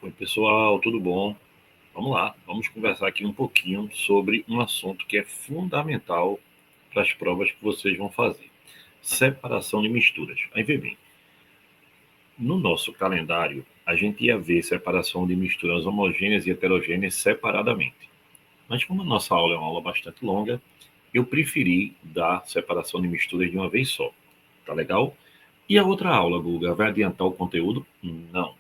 Oi, pessoal, tudo bom? Vamos lá, vamos conversar aqui um pouquinho sobre um assunto que é fundamental para as provas que vocês vão fazer: separação de misturas. Aí vê bem, no nosso calendário, a gente ia ver separação de misturas homogêneas e heterogêneas separadamente. Mas como a nossa aula é uma aula bastante longa, eu preferi dar separação de misturas de uma vez só. Tá legal? E a outra aula, Guga, vai adiantar o conteúdo? Não.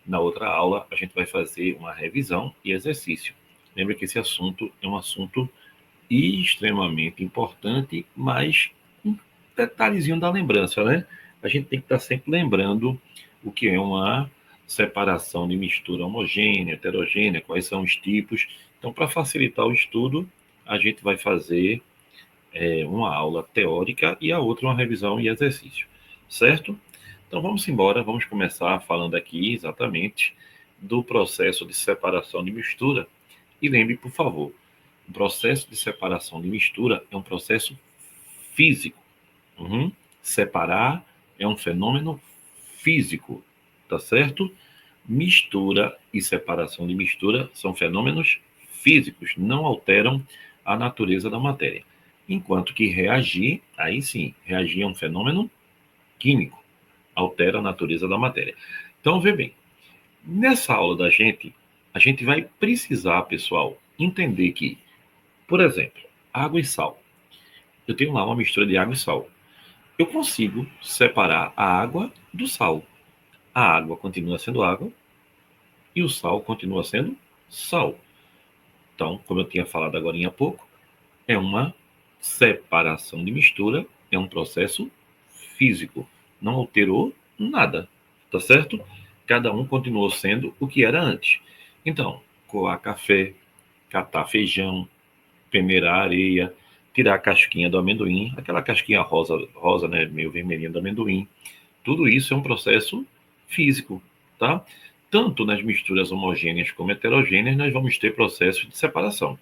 Na outra aula, a gente vai fazer uma revisão e exercício. Lembra que esse assunto é um assunto extremamente importante, mas um detalhezinho da lembrança, né? A gente tem que estar sempre lembrando o que é uma separação de mistura homogênea, heterogênea, quais são os tipos. Então, para facilitar o estudo, a gente vai fazer uma aula teórica e a outra uma revisão e exercício, certo? Então vamos embora, vamos começar falando aqui exatamente do processo de separação de mistura. E lembre, por favor, o processo de separação de mistura é um processo físico. Uhum. Separar é um fenômeno físico, tá certo? Mistura e separação de mistura são fenômenos físicos, não alteram a natureza da matéria. Enquanto que reagir, aí sim, reagir é um fenômeno químico, altera a natureza da matéria. Então, vê bem, nessa aula a gente vai precisar, pessoal, entender que, por exemplo, água e sal. Eu tenho lá uma mistura de água e sal. Eu consigo separar a água do sal. A água continua sendo água e o sal continua sendo sal. Então, como eu tinha falado agora há pouco, é uma separação de mistura, é um processo físico. Não alterou nada, tá certo? Cada um continuou sendo o que era antes. Então, coar café, catar feijão, peneirar areia, tirar a casquinha do amendoim, aquela casquinha rosa, né, meio vermelhinha do amendoim. Tudo isso é um processo físico, tá? Tanto nas misturas homogêneas como heterogêneas, nós vamos ter processos de separação.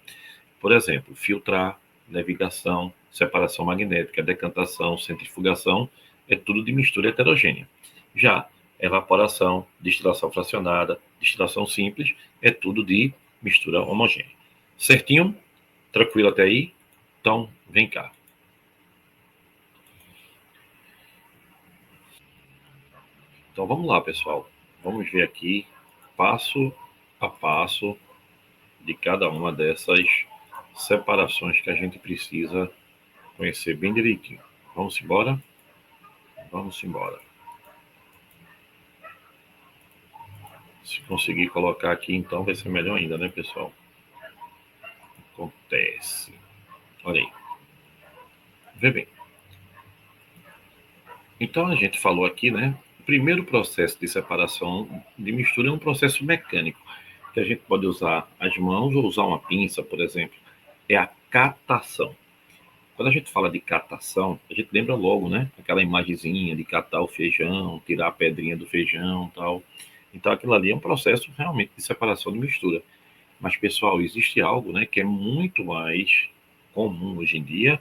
Por exemplo, filtrar, navegação, separação magnética, decantação, centrifugação, é tudo de mistura heterogênea. Já evaporação, destilação fracionada, destilação simples, é tudo de mistura homogênea. Certinho? Tranquilo até aí? Então, vem cá. Então, vamos lá, pessoal. Vamos ver aqui, passo a passo, de cada uma dessas separações que a gente precisa conhecer bem direitinho. Vamos embora? Vamos embora. Se conseguir colocar aqui, então vai ser melhor ainda, né, pessoal? Acontece. Olha aí. Vê bem. Então a gente falou aqui, né? O primeiro processo de separação de mistura é um processo mecânico, que a gente pode usar as mãos ou usar uma pinça, por exemplo. É a catação. Quando a gente fala de catação, a gente lembra logo, né? Aquela imagenzinha de catar o feijão, tirar a pedrinha do feijão, tal. Então aquilo ali é um processo realmente de separação de mistura. Mas, pessoal, existe algo, né, que é muito mais comum hoje em dia,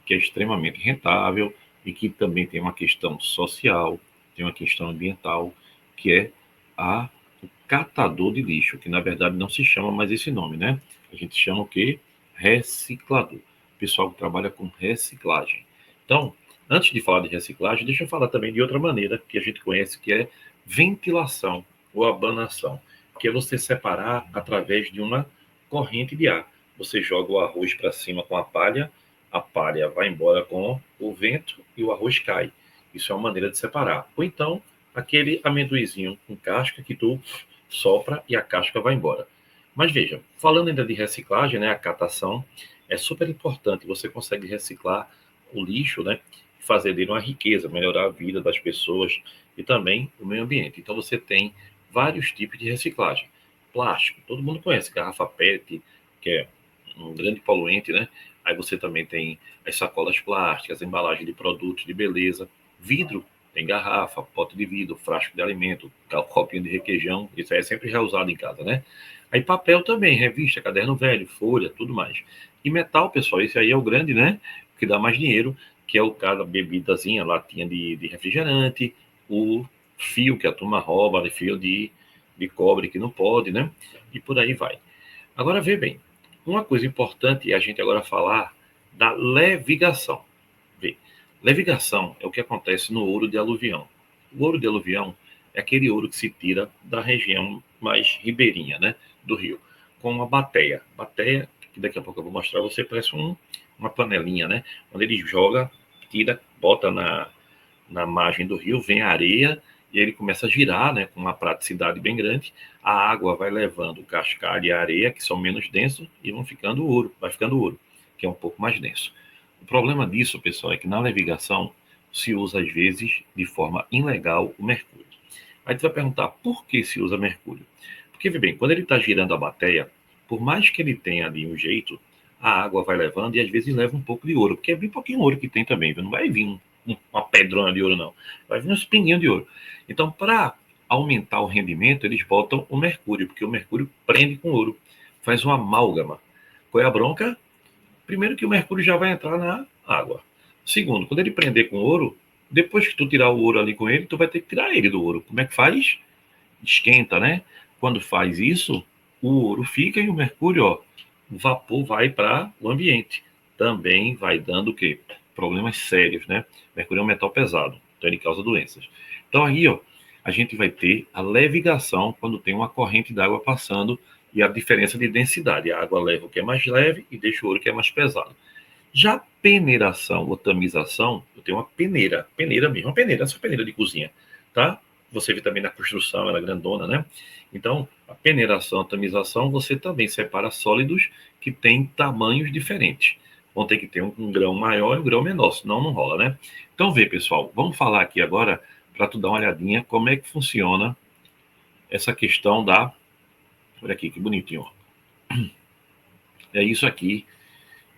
que é extremamente rentável e que também tem uma questão social, tem uma questão ambiental, que é o catador de lixo, que na verdade não se chama mais esse nome, né? A gente chama o quê? Reciclador. Pessoal que trabalha com reciclagem. Então, antes de falar de reciclagem, deixa eu falar também de outra maneira que a gente conhece, que é ventilação ou abanação, que é você separar através de uma corrente de ar. Você joga o arroz para cima com a palha vai embora com o vento e o arroz cai. Isso é uma maneira de separar. Ou então, aquele amendoizinho com casca que tu sopra e a casca vai embora. Mas veja, falando ainda de reciclagem, né, a catação, é super importante. Você consegue reciclar o lixo, né, fazer dele uma riqueza, melhorar a vida das pessoas e também o meio ambiente. Então você tem vários tipos de reciclagem. Plástico, todo mundo conhece, garrafa PET, que é um grande poluente, né? Aí você também tem as sacolas plásticas, embalagem de produtos de beleza, vidro, tem garrafa, pote de vidro, frasco de alimento, copinho de requeijão, isso aí é sempre reusado em casa, né? Aí papel também, revista, caderno velho, folha, tudo mais. E metal, pessoal, esse aí é o grande, né? Que dá mais dinheiro, que é o cara, bebidazinha, latinha de refrigerante, o fio que a turma rouba, fio de de cobre que não pode, né? E por aí vai. Agora, vê bem, uma coisa importante é a gente agora falar da levigação. Vê, levigação é o que acontece no ouro de aluvião. O ouro de aluvião é aquele ouro que se tira da região mais ribeirinha, né, do rio, com uma bateia. Bateia, que daqui a pouco eu vou mostrar a você, parece uma panelinha, né, onde ele joga, tira, bota na margem do rio, vem a areia e ele começa a girar, né, com uma praticidade bem grande. A água vai levando o cascalho e a areia, que são menos densos, e vão ficando ouro, vai ficando ouro, que é um pouco mais denso. O problema disso, pessoal, é que na levigação se usa, às vezes, de forma ilegal, o mercúrio. Aí você vai perguntar, por que se usa mercúrio? Porque, vê bem, quando ele está girando a bateia, por mais que ele tenha ali um jeito, a água vai levando e às vezes leva um pouco de ouro, porque é bem pouquinho ouro que tem também, viu? Não vai vir uma pedrona de ouro, não. Vai vir uns pinguinhos de ouro. Então, para aumentar o rendimento, eles botam o mercúrio, porque o mercúrio prende com ouro, faz uma amálgama. Qual é a bronca? Primeiro que o mercúrio já vai entrar na água. Segundo, quando ele prender com ouro, depois que tu tirar o ouro ali com ele, tu vai ter que tirar ele do ouro. Como é que faz? Esquenta, né? Quando faz isso, o ouro fica e o mercúrio, ó, o vapor vai para o ambiente. Também vai dando o quê? Problemas sérios, né? Mercúrio é um metal pesado, então ele causa doenças. Então aí, ó, a gente vai ter a levigação quando tem uma corrente d'água passando e a diferença de densidade. A água leva o que é mais leve e deixa o ouro que é mais pesado. Já peneiração ou tamização, eu tenho uma peneira mesmo, uma peneira, essa peneira de cozinha, tá? Você vê também na construção, ela é grandona, né? Então, a peneiração, a tamização, você também separa sólidos que têm tamanhos diferentes. Vão ter que ter um grão maior e um grão menor, senão não rola, né? Então, vê, pessoal, vamos falar aqui agora, para tu dar uma olhadinha, como é que funciona essa questão da... Olha aqui, que bonitinho, ó. É isso aqui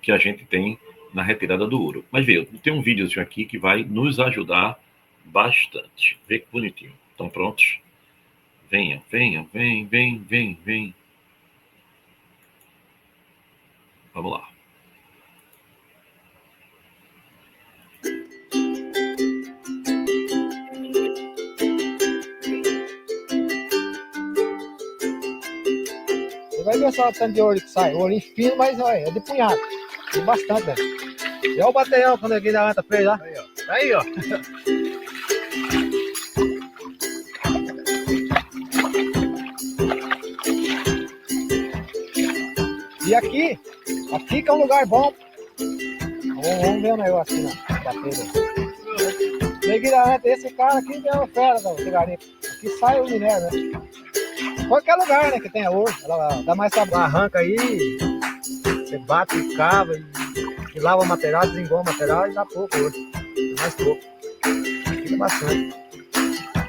que a gente tem na retirada do ouro. Mas veja, tem um videozinho aqui que vai nos ajudar bastante. Vê que bonitinho. Estão prontos? Venha, venha, vem, vem, vem, vem. Vamos lá. Você vai ver só o tanto de ouro que sai. Ouro fino, mas olha, é de punhado. Tem bastante, né? E olha o baterião quando aqui da anta fez lá. Aí, ó. Aí, ó. E aqui que é um lugar bom. Vamos ver o negócio aqui na bateria. Neguinho da anta, esse cara aqui é uma fera do garimpo. Aqui sai o minério, né? Qualquer lugar, né, que tenha ouro. Ela dá mais trabalho. Arranca aí, você bate e cava e lava o material, desengola o material e dá pouco ouro. Dá mais pouco. Fica bastante.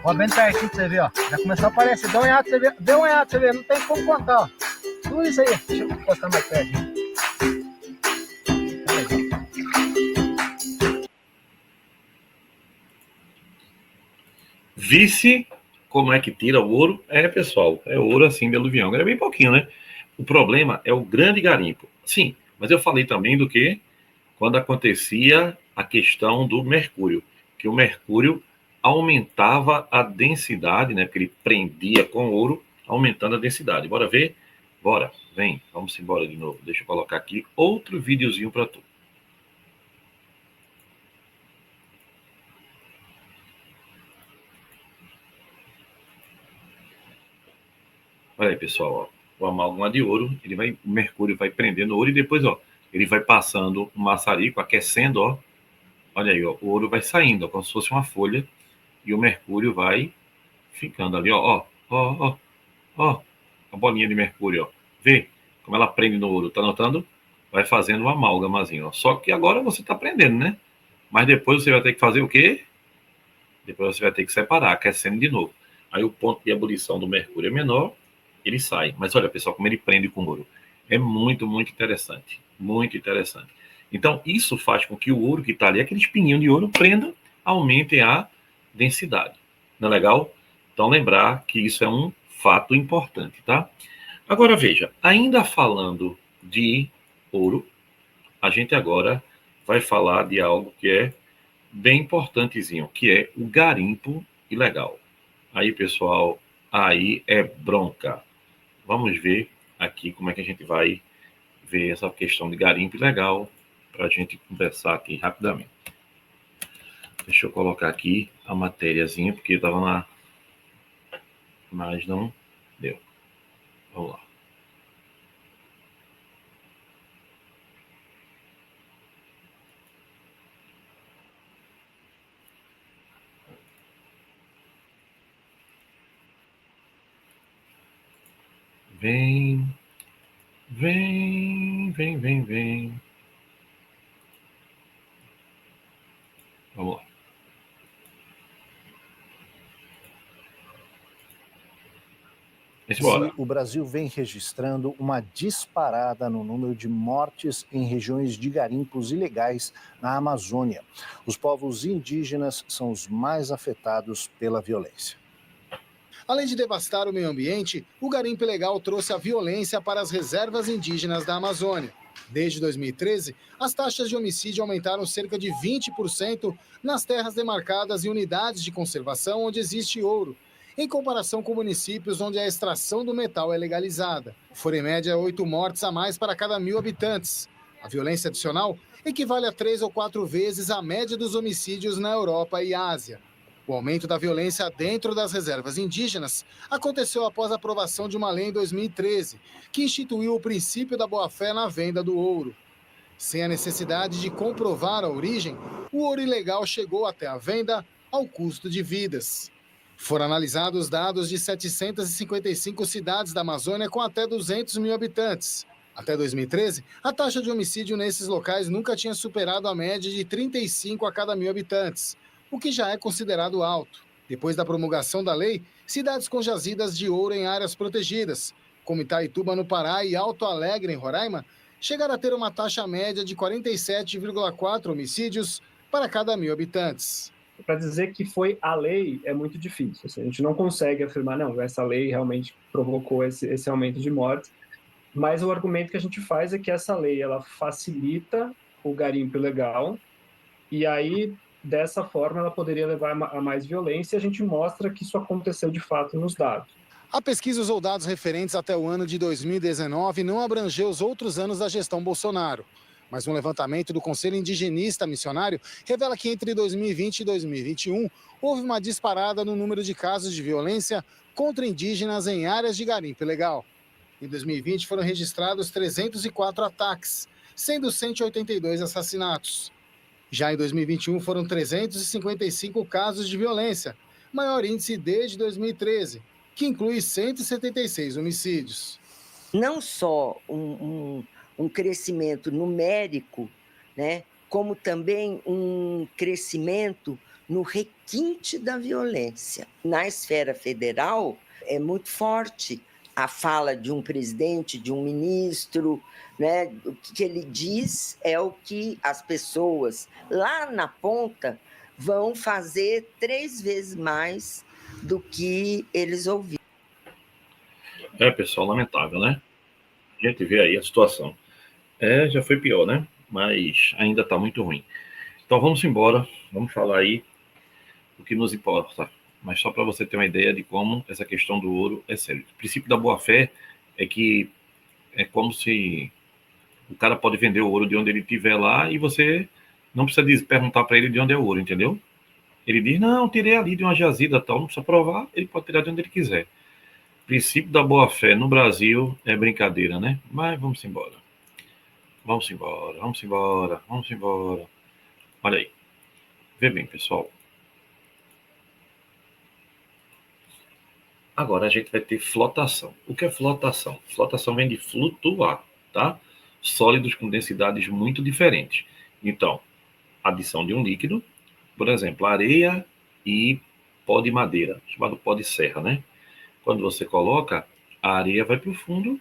Ó, bem pertinho pra você ver, ó. Já começou a aparecer. Dá uma olhada pra você ver. Dê uma olhada pra você ver. Não tem como contar, ó. Tudo isso aí. Deixa eu encostar mais perto. Vice, como é que tira o ouro? É, pessoal, é ouro assim de aluvião. É bem pouquinho, né? O problema é o grande garimpo. Sim, mas eu falei também do que quando acontecia a questão do mercúrio, que o mercúrio aumentava a densidade, né? Porque ele prendia com ouro, aumentando a densidade. Bora ver? Bora, vem, vamos embora de novo. Deixa eu colocar aqui outro videozinho para tu. Olha aí, pessoal, ó, o amálgama de ouro, o mercúrio vai prendendo o ouro e depois, ó, ele vai passando o maçarico, aquecendo, ó. Olha aí, ó, o ouro vai saindo, ó, como se fosse uma folha, e o mercúrio vai ficando ali, ó, a bolinha de mercúrio, ó. Vê como ela prende no ouro, tá notando? Vai fazendo uma amálgamazinho, ó. Só que agora você tá prendendo, né? Mas depois você vai ter que fazer o quê? Depois você vai ter que separar, aquecendo de novo. Aí o ponto de ebulição do mercúrio é menor, ele sai. Mas olha, pessoal, como ele prende com ouro. É muito, muito interessante. Muito interessante. Então, isso faz com que o ouro que está ali, aquele espinhinho de ouro, prenda, aumente a densidade. Não é legal? Então, lembrar que isso é um fato importante, tá? Agora, veja, ainda falando de ouro, a gente agora vai falar de algo que é bem importantezinho, que é o garimpo ilegal. Aí, pessoal, aí é bronca. Vamos ver aqui como é que a gente vai ver essa questão de garimpo ilegal para a gente conversar aqui rapidamente. Deixa eu colocar aqui a matériazinha, porque estava lá, mas não deu. Vamos lá. Vem. Vamos lá. O Brasil vem registrando uma disparada no número de mortes em regiões de garimpos ilegais na Amazônia. Os povos indígenas são os mais afetados pela violência. Além de devastar o meio ambiente, o garimpo ilegal trouxe a violência para as reservas indígenas da Amazônia. Desde 2013, as taxas de homicídio aumentaram cerca de 20% nas terras demarcadas e unidades de conservação onde existe ouro, em comparação com municípios onde a extração do metal é legalizada. Foram em média 8 mortes a mais para cada 1.000 habitantes. A violência adicional equivale a 3 ou 4 vezes a média dos homicídios na Europa e Ásia. O aumento da violência dentro das reservas indígenas aconteceu após a aprovação de uma lei em 2013, que instituiu o princípio da boa-fé na venda do ouro. Sem a necessidade de comprovar a origem, o ouro ilegal chegou até a venda ao custo de vidas. Foram analisados dados de 755 cidades da Amazônia com até 200 mil habitantes. Até 2013, a taxa de homicídio nesses locais nunca tinha superado a média de 35 a cada 1.000 habitantes, o que já é considerado alto. Depois da promulgação da lei, cidades com jazidas de ouro em áreas protegidas, como Itaituba, no Pará, e Alto Alegre, em Roraima, chegaram a ter uma taxa média de 47,4 homicídios para cada 1.000 habitantes. Para dizer que foi a lei é muito difícil. Assim, a gente não consegue afirmar, não, essa lei realmente provocou esse aumento de mortes, mas o argumento que a gente faz é que essa lei ela facilita o garimpo ilegal e aí, dessa forma, ela poderia levar a mais violência e a gente mostra que isso aconteceu de fato nos dados. A pesquisa usou dados referentes até o ano de 2019 e não abrangeu os outros anos da gestão Bolsonaro. Mas um levantamento do Conselho Indigenista Missionário revela que entre 2020 e 2021 houve uma disparada no número de casos de violência contra indígenas em áreas de garimpo ilegal. Em 2020 foram registrados 304 ataques, sendo 182 assassinatos. Já em 2021 foram 355 casos de violência, maior índice desde 2013, que inclui 176 homicídios. Não só um crescimento numérico, né, como também um crescimento no requinte da violência. Na esfera federal, é muito forte a fala de um presidente, de um ministro, né? O que ele diz é o que as pessoas lá na ponta vão fazer 3 vezes mais do que eles ouviram. Pessoal, lamentável, né? A gente vê aí a situação. Já foi pior, né? Mas ainda está muito ruim. Então vamos embora, vamos falar aí o que nos importa. Mas só para você ter uma ideia de como essa questão do ouro é sério. O princípio da boa-fé é que é como se o cara pode vender o ouro de onde ele estiver lá e você não precisa perguntar para ele de onde é o ouro, entendeu? Ele diz, não, tirei ali de uma jazida tal, não precisa provar, ele pode tirar de onde ele quiser. O princípio da boa-fé no Brasil é brincadeira, né? Mas vamos embora. Vamos embora. Olha aí. Vê bem, pessoal. Agora a gente vai ter flotação. O que é flotação? Flotação vem de flutuar, tá? Sólidos com densidades muito diferentes. Então, adição de um líquido, por exemplo, areia e pó de madeira, chamado pó de serra, né? Quando você coloca, a areia vai para o fundo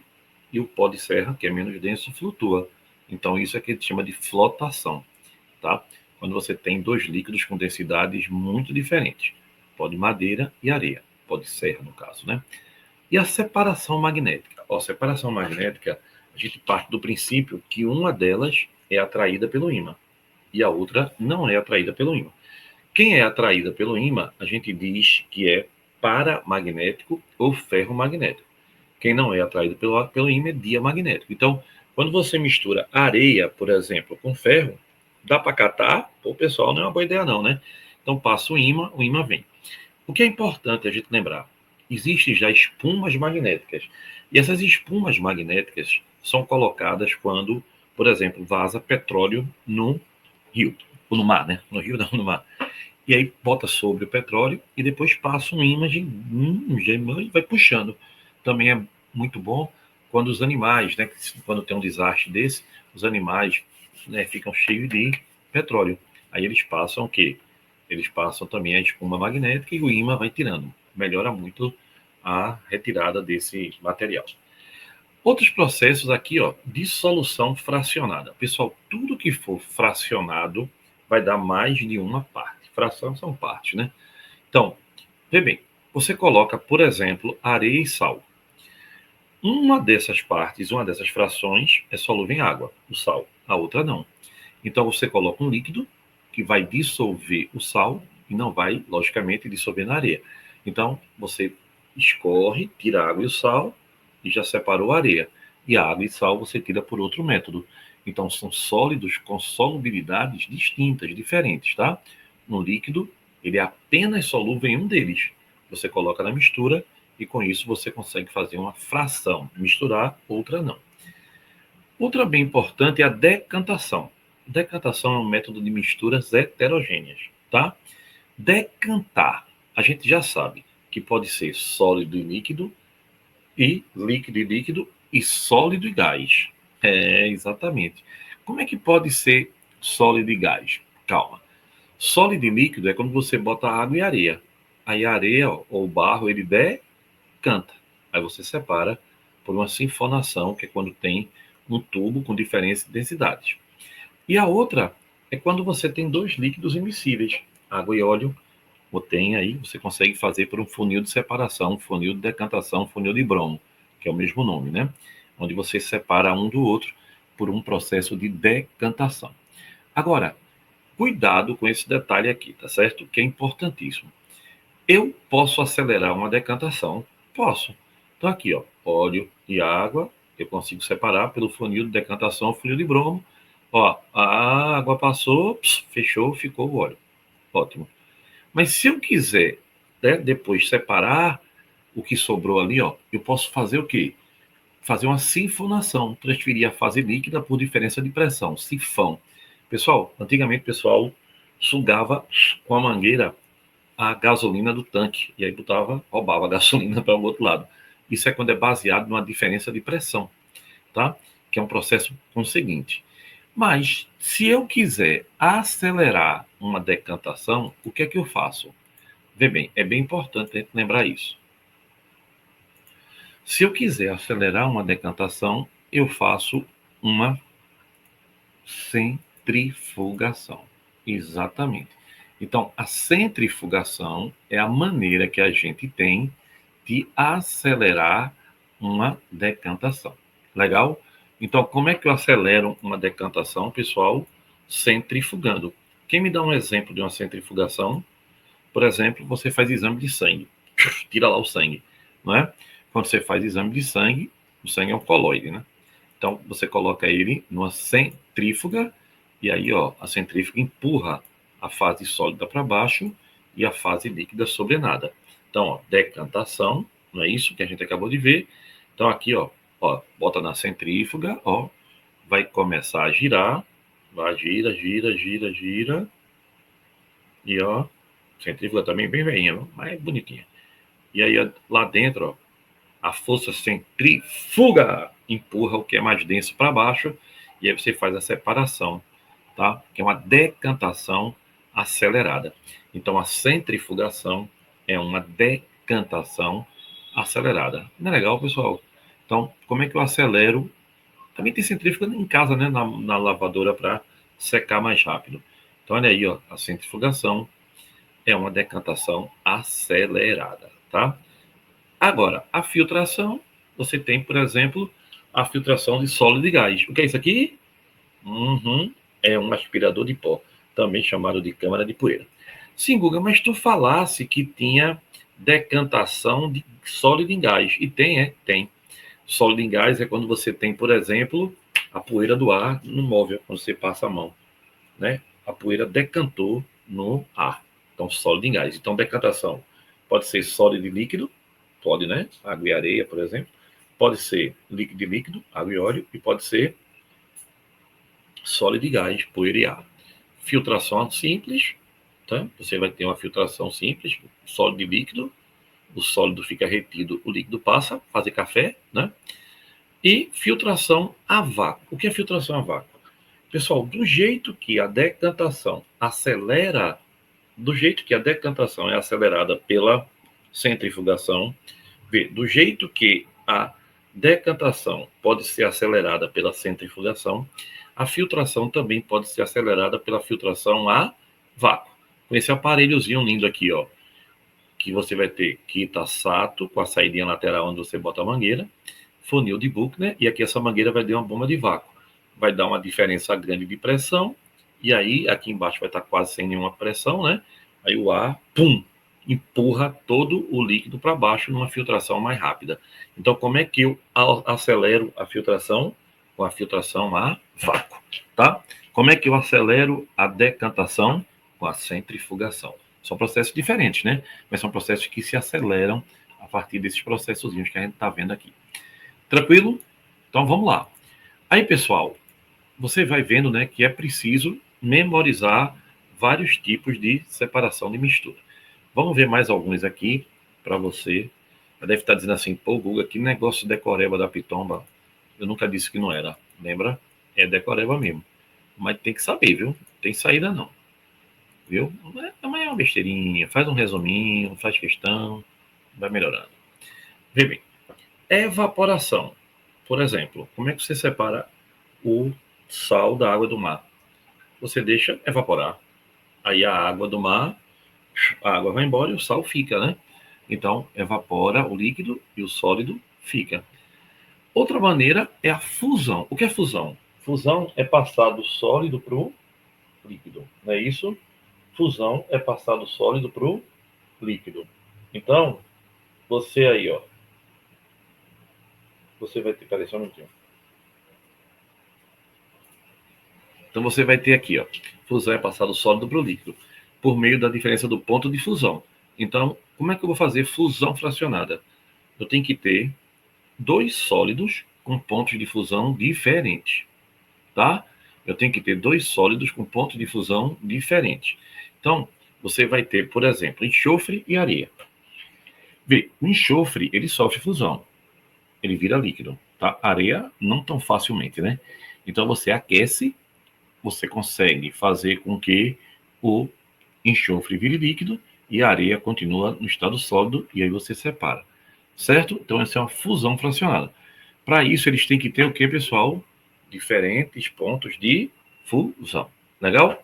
e o pó de serra, que é menos denso, flutua. Então, isso é que a gente chama de flotação, tá? Quando você tem 2 líquidos com densidades muito diferentes, pó de madeira e areia. Pó de serra, no caso, né? E a separação magnética. A separação magnética, a gente parte do princípio que uma delas é atraída pelo ímã e a outra não é atraída pelo ímã. Quem é atraída pelo ímã, a gente diz que é paramagnético ou ferromagnético. Quem não é atraído pelo ímã é diamagnético. Então, quando você mistura areia, por exemplo, com ferro, dá para catar? Pô, pessoal, não é uma boa ideia não, né? Então passa o ímã vem. O que é importante a gente lembrar? Existem já espumas magnéticas. E essas espumas magnéticas são colocadas quando, por exemplo, vaza petróleo no rio, ou no mar, né? No rio não, no mar. E aí bota sobre o petróleo e depois passa um ímã e vai puxando. Também é muito bom quando os animais, né? Quando tem um desastre desse, os animais, né, ficam cheios de petróleo. Aí eles passam o quê? Eles passam também a espuma magnética e o ímã vai tirando. Melhora muito a retirada desse material. Outros processos aqui, ó, dissolução fracionada. Pessoal, tudo que for fracionado vai dar mais de uma parte. Fração são partes, né? Então, vê bem, você coloca, por exemplo, areia e sal. Uma dessas partes, uma dessas frações é solúvel em água, o sal, a outra não. Então você coloca um líquido que vai dissolver o sal e não vai, logicamente, dissolver na areia. Então você escorre, tira a água e o sal e já separou a areia. E a água e sal você tira por outro método. Então são sólidos com solubilidades distintas, diferentes, tá? No líquido, ele é apenas solúvel em um deles. Você coloca na mistura e com isso você consegue fazer uma fração, misturar, outra não. Outra bem importante é a decantação. Decantação é um método de misturas heterogêneas, tá? Decantar, a gente já sabe que pode ser sólido e líquido e líquido e sólido e gás. É, exatamente. Como é que pode ser sólido e gás? Calma. Sólido e líquido é quando você bota água e areia. Aí a areia, ó, ou o barro, ele decanta. Aí você separa por uma sinfonação, que é quando tem um tubo com diferentes densidades. E a outra é quando você tem dois líquidos immiscíveis, água e óleo, ou tem aí, você consegue fazer por um funil de separação, funil de decantação, funil de bromo, que é o mesmo nome, né? Onde você separa um do outro por um processo de decantação. Agora, cuidado com esse detalhe aqui, tá certo? Que é importantíssimo. Eu posso acelerar uma decantação? Posso. Então aqui, ó, óleo e água, eu consigo separar pelo funil de decantação, funil de bromo. Ó, a água passou, fechou, ficou o óleo. Ótimo. Mas se eu quiser, né, depois separar o que sobrou ali, ó, eu posso fazer o quê? Fazer uma sinfonação, transferir a fase líquida por diferença de pressão, sifão. Pessoal, antigamente o pessoal sugava com a mangueira a gasolina do tanque, e aí roubava a gasolina para o outro lado. Isso é quando é baseado numa diferença de pressão, tá? Que é um processo com o seguinte. Mas, se eu quiser acelerar uma decantação, o que é que eu faço? Vê bem, é bem importante a gente lembrar isso. Se eu quiser acelerar uma decantação, eu faço uma centrifugação. Exatamente. Então, a centrifugação é a maneira que a gente tem de acelerar uma decantação. Legal? Então, como é que eu acelero uma decantação, pessoal? Centrifugando. Quem me dá um exemplo de uma centrifugação? Por exemplo, você faz exame de sangue. Tira lá o sangue, não é? Quando você faz exame de sangue, o sangue é um colóide, né? Então, você coloca ele numa centrífuga e aí, ó, a centrífuga empurra a fase sólida para baixo e a fase líquida sobre nada. Então, ó, decantação, não é isso que a gente acabou de ver? Então, aqui, ó, bota na centrífuga, ó, vai começar a girar, vai, gira, e, ó, centrífuga também bem velhinha, mas bonitinha. E aí, ó, lá dentro, ó, a força centrífuga empurra o que é mais denso para baixo, e aí você faz a separação, tá? Que é uma decantação acelerada. Então, a centrifugação é uma decantação acelerada. Não é legal, pessoal? Então, como é que eu acelero? Também tem centrífuga em casa, né? Na lavadora para secar mais rápido. Então, olha aí, ó, a centrifugação é uma decantação acelerada, tá? Agora, a filtração, você tem, por exemplo, a filtração de sólido e gás. O que é isso aqui? É um aspirador de pó, também chamado de câmara de poeira. Sim, Guga, mas tu falasse que tinha decantação de sólido em gás. E tem. Sólido em gás é quando você tem, por exemplo, a poeira do ar no móvel, quando você passa a mão, né? A poeira decantou no ar. Então, sólido em gás. Então, decantação pode ser sólido e líquido, pode, né? Água e areia, por exemplo. Pode ser líquido e líquido, água e óleo, e pode ser sólido e gás, poeira e ar. Filtração simples, tá? Você vai ter uma filtração simples, sólido e líquido, o sólido fica retido, o líquido passa, fazer café, né? E filtração a vácuo. O que é filtração a vácuo? Pessoal, do jeito que a decantação acelera, do jeito que a decantação é acelerada pela centrifugação, do jeito que a decantação pode ser acelerada pela centrifugação, a filtração também pode ser acelerada pela filtração a vácuo. Com esse aparelhozinho lindo aqui, ó, que você vai ter Kitasato, com a saída lateral onde você bota a mangueira, funil de Buchner, e aqui essa mangueira vai dar uma bomba de vácuo. Vai dar uma diferença grande de pressão, e aí aqui embaixo vai estar quase sem nenhuma pressão, né? Aí o ar, pum, empurra todo o líquido para baixo numa filtração mais rápida. Então, como é que eu acelero a filtração? Com a filtração a vácuo, tá? Como é que eu acelero a decantação? Com a centrifugação. São processos diferentes, né? Mas são processos que se aceleram a partir desses processozinhos que a gente está vendo aqui. Tranquilo? Então, vamos lá. Aí, pessoal, você vai vendo, né, que é preciso memorizar vários tipos de separação de mistura. Vamos ver mais alguns aqui para você. Já deve estar dizendo assim, pô, Guga, que negócio decoreba da pitomba. Eu nunca disse que não era. Lembra? É decoreba mesmo. Mas tem que saber, viu? Não tem saída não. Viu? Amanhã é uma besteirinha. Faz um resuminho, faz questão, vai melhorando. Vê bem. Evaporação. Por exemplo, como é que você separa o sal da água do mar? Você deixa evaporar. Aí a água do mar, a água vai embora e o sal fica, né? Então, evapora o líquido e o sólido fica. Outra maneira é a fusão. O que é fusão? Fusão é passar do sólido para o líquido, não é isso? Fusão é passar do sólido para o líquido. Então, você aí, ó. Você vai ter... Peraí, só um minutinho. Então, você vai ter aqui, ó. Fusão é passar do sólido para o líquido, por meio da diferença do ponto de fusão. Então, como é que eu vou fazer fusão fracionada? Eu tenho que ter dois sólidos com pontos de fusão diferentes, tá? Eu tenho que ter dois sólidos com pontos de fusão diferentes. Então, você vai ter, por exemplo, enxofre e areia. Vê, o enxofre, ele sofre fusão. Ele vira líquido, tá? Areia, não tão facilmente, né? Então, você aquece, você consegue fazer com que o enxofre vire líquido e a areia continua no estado sólido e aí você separa, certo? Então, essa é uma fusão fracionada. Para isso, eles têm que ter o que, pessoal? Diferentes pontos de fusão. Legal?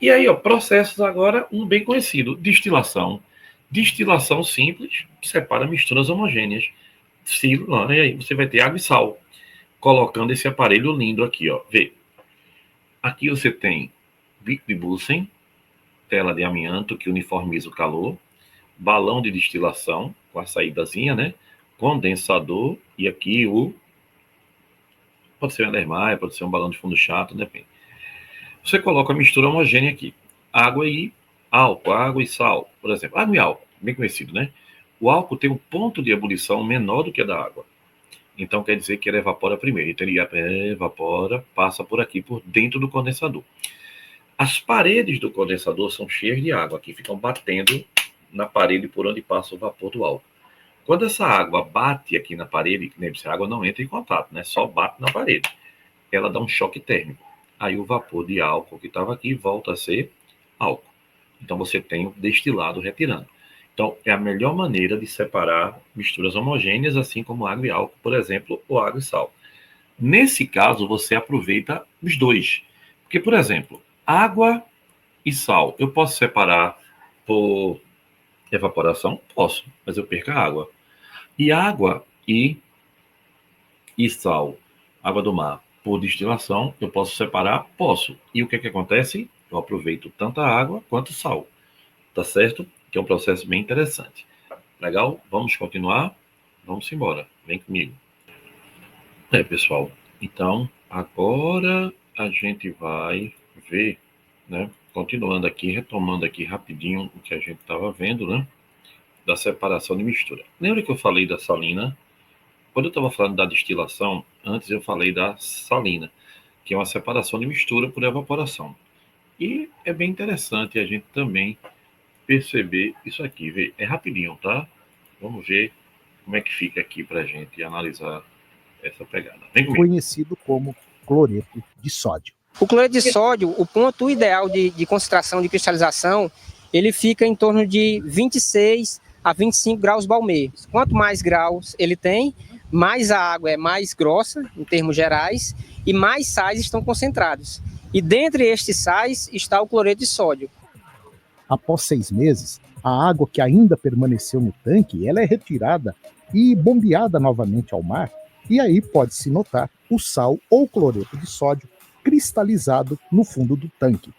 E aí, ó, processos agora, um bem conhecido, destilação. Destilação simples, que separa misturas homogêneas. E aí você vai ter água e sal, colocando esse aparelho lindo aqui, ó. Vê. Aqui você tem bico de Bunsen, tela de amianto que uniformiza o calor, balão de destilação, com a saídazinha, né? Condensador, e aqui pode ser um Andermatt, pode ser um balão de fundo chato, depende. Você coloca a mistura homogênea aqui. Água e álcool, água e sal, por exemplo. Água e álcool, bem conhecido, né? O álcool tem um ponto de ebulição menor do que a da água. Então, quer dizer que ele evapora primeiro. Então, ele evapora, passa por aqui, por dentro do condensador. As paredes do condensador são cheias de água, que ficam batendo na parede por onde passa o vapor do álcool. Quando essa água bate aqui na parede, lembre-se, a água não entra em contato, né? Só bate na parede. Ela dá um choque térmico. Aí o vapor de álcool que estava aqui volta a ser álcool. Então você tem o destilado retirando. Então é a melhor maneira de separar misturas homogêneas, assim como água e álcool, por exemplo, ou água e sal. Nesse caso, você aproveita os dois. Porque, por exemplo, água e sal, eu posso separar por evaporação? Posso, mas eu perco a água. E água e sal, água do mar, por destilação, eu posso separar? Posso. E o que acontece? Eu aproveito tanto a água quanto o sal. Tá certo? Que é um processo bem interessante. Legal? Vamos continuar? Vamos embora. Vem comigo. Pessoal, então agora a gente vai ver, né? Continuando aqui, retomando aqui rapidinho o que a gente estava vendo, né? Da separação de mistura. Lembra que eu falei da salina? Quando eu estava falando da destilação, antes eu falei da salina, que é uma separação de mistura por evaporação. E é bem interessante a gente também perceber isso aqui. Vê? É rapidinho, tá? Vamos ver como é que fica aqui para a gente analisar essa pegada. Vem comigo. Conhecido como cloreto de sódio. O cloreto de sódio, o ponto ideal de concentração de cristalização, ele fica em torno de 26 a 25 graus Balmer. Quanto mais graus ele tem, mais a água é mais grossa, em termos gerais, e mais sais estão concentrados. E dentre estes sais está o cloreto de sódio. Após 6 meses, a água que ainda permaneceu no tanque, ela é retirada e bombeada novamente ao mar, e aí pode-se notar o sal ou cloreto de sódio cristalizado no fundo do tanque.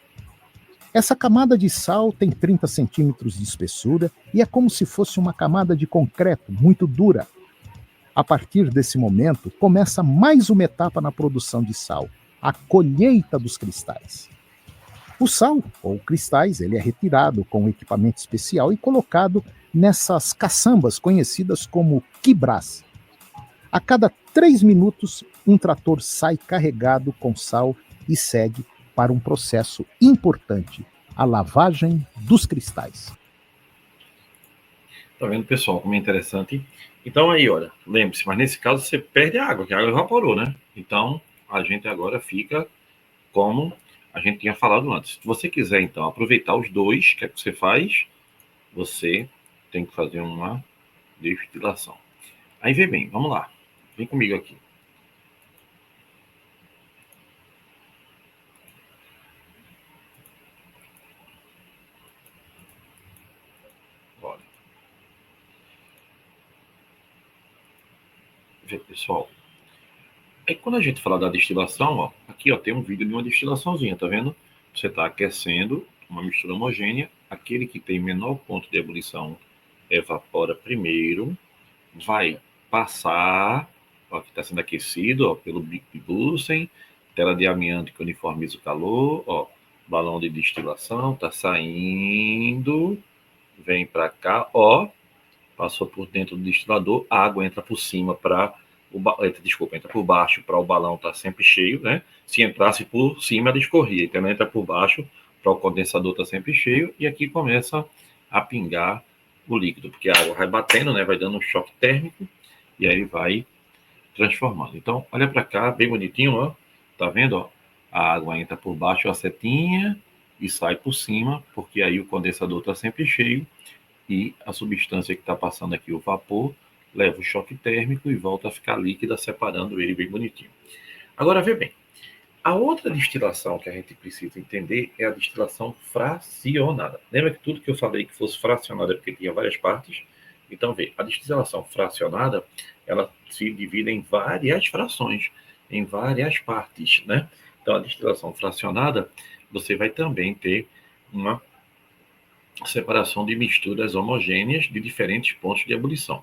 Essa camada de sal tem 30 centímetros de espessura e é como se fosse uma camada de concreto muito dura. A partir desse momento, começa mais uma etapa na produção de sal, a colheita dos cristais. O sal, ou cristais, ele é retirado com um equipamento especial e colocado nessas caçambas conhecidas como quibrás. A cada 3 minutos, um trator sai carregado com sal e segue para um processo importante, a lavagem dos cristais. Tá vendo, pessoal, como é interessante? Então aí, olha, lembre-se, mas nesse caso você perde a água, que a água evaporou, né? Então, a gente agora fica como a gente tinha falado antes. Se você quiser, então, aproveitar os dois, o que é que você faz? Você tem que fazer uma destilação. Aí vê bem, vamos lá. Vem comigo aqui. Olha. Vê, pessoal. Aí quando a gente fala da destilação, ó, aqui ó, tem um vídeo de uma destilaçãozinha, tá vendo? Você está aquecendo uma mistura homogênea. Aquele que tem menor ponto de ebulição evapora primeiro, vai passar, ó, que está sendo aquecido, ó, pelo bico de Bunsen, tela de amianto que uniformiza o calor, ó, balão de destilação, está saindo, vem para cá, ó, passou por dentro do destilador, a água entra por cima para entra por baixo para o balão estar sempre cheio, né? Se entrasse por cima, ela escorria, então entra por baixo para o condensador estar sempre cheio, e aqui começa a pingar o líquido, porque a água vai batendo, né? Vai dando um choque térmico, e aí vai transformando. Então, olha para cá, bem bonitinho, ó. Tá vendo, ó? A água entra por baixo, a setinha, e sai por cima, porque aí o condensador está sempre cheio, e a substância que está passando aqui, o vapor, leva o choque térmico e volta a ficar líquida, separando ele bem bonitinho. Agora, vê bem. A outra destilação que a gente precisa entender é a destilação fracionada. Lembra que tudo que eu falei que fosse fracionada é porque tinha várias partes? Então, vê, a destilação fracionada, ela se divide em várias frações, em várias partes, né? Então, a destilação fracionada, você vai também ter uma separação de misturas homogêneas de diferentes pontos de ebulição.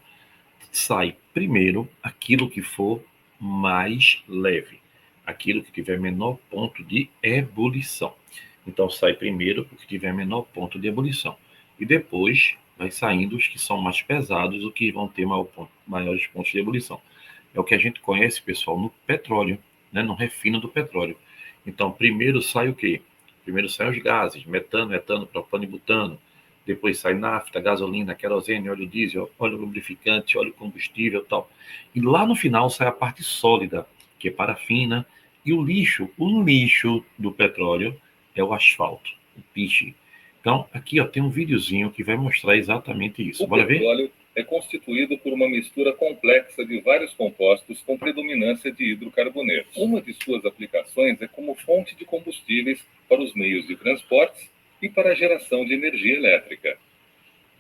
Sai primeiro aquilo que for mais leve, aquilo que tiver menor ponto de ebulição. Então, sai primeiro o que tiver menor ponto de ebulição. E depois vai saindo os que são mais pesados, o que vão ter maiores pontos de ebulição. É o que a gente conhece, pessoal, no petróleo, né? No refino do petróleo. Então, primeiro sai o quê? Primeiro saem os gases, metano, etano, propano e butano. Depois sai nafta, gasolina, querosene, óleo diesel, óleo lubrificante, óleo combustível e tal. E lá no final sai a parte sólida, que é parafina. E o lixo do petróleo é o asfalto, o piche. Então, aqui ó, tem um videozinho que vai mostrar exatamente isso. Bora ver? O petróleo é constituído por uma mistura complexa de vários compostos com predominância de hidrocarbonetos. Uma de suas aplicações é como fonte de combustíveis para os meios de transportes e para a geração de energia elétrica.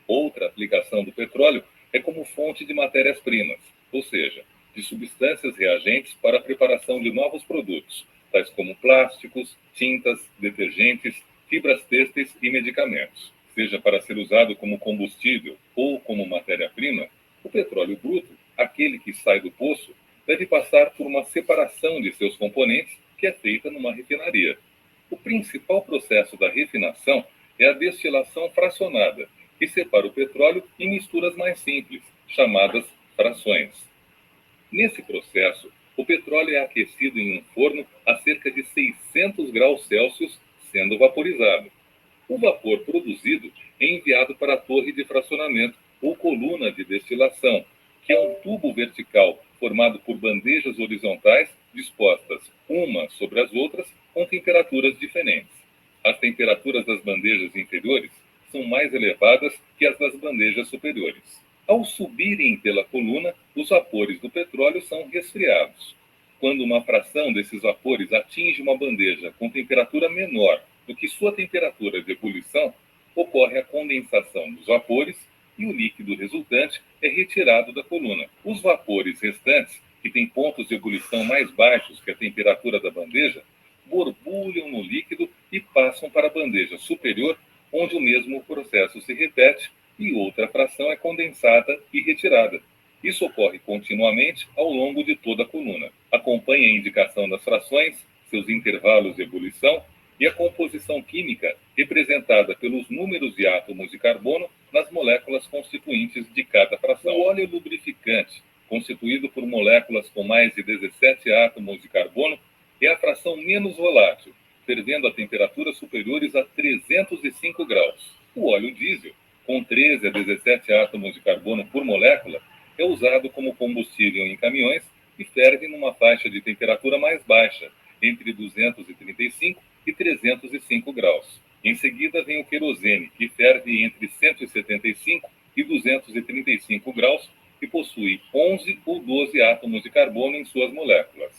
Outra aplicação do petróleo é como fonte de matérias-primas, ou seja, de substâncias reagentes para a preparação de novos produtos, tais como plásticos, tintas, detergentes, fibras têxteis e medicamentos. seja para ser usado como combustível ou como matéria-prima, o petróleo bruto, aquele que sai do poço, deve passar por uma separação de seus componentes, que é feita numa refinaria. O principal processo da refinação é a destilação fracionada, que separa o petróleo em misturas mais simples, chamadas frações. Nesse processo, o petróleo é aquecido em um forno a cerca de 600 graus Celsius, sendo vaporizado. O vapor produzido é enviado para a torre de fracionamento ou coluna de destilação, que é um tubo vertical formado por bandejas horizontais dispostas uma sobre as outras com temperaturas diferentes. As temperaturas das bandejas inferiores são mais elevadas que as das bandejas superiores. Ao subirem pela coluna, os vapores do petróleo são resfriados. Quando uma fração desses vapores atinge uma bandeja com temperatura menor do que sua temperatura de ebulição, ocorre a condensação dos vapores e o líquido resultante é retirado da coluna. Os vapores restantes, que têm pontos de ebulição mais baixos que a temperatura da bandeja, borbulham no líquido e passam para a bandeja superior, onde o mesmo processo se repete e outra fração é condensada e retirada. Isso ocorre continuamente ao longo de toda a coluna. Acompanhe a indicação das frações, seus intervalos de ebulição e a composição química representada pelos números de átomos de carbono nas moléculas constituintes de cada fração. O óleo lubrificante, constituído por moléculas com mais de 17 átomos de carbono, é a fração menos volátil, fervendo a temperaturas superiores a 305 graus. O óleo diesel, com 13 a 17 átomos de carbono por molécula, é usado como combustível em caminhões e ferve numa faixa de temperatura mais baixa, entre 235 e 305 graus. Em seguida vem o querosene, que ferve entre 175 e 235 graus e possui 11 ou 12 átomos de carbono em suas moléculas.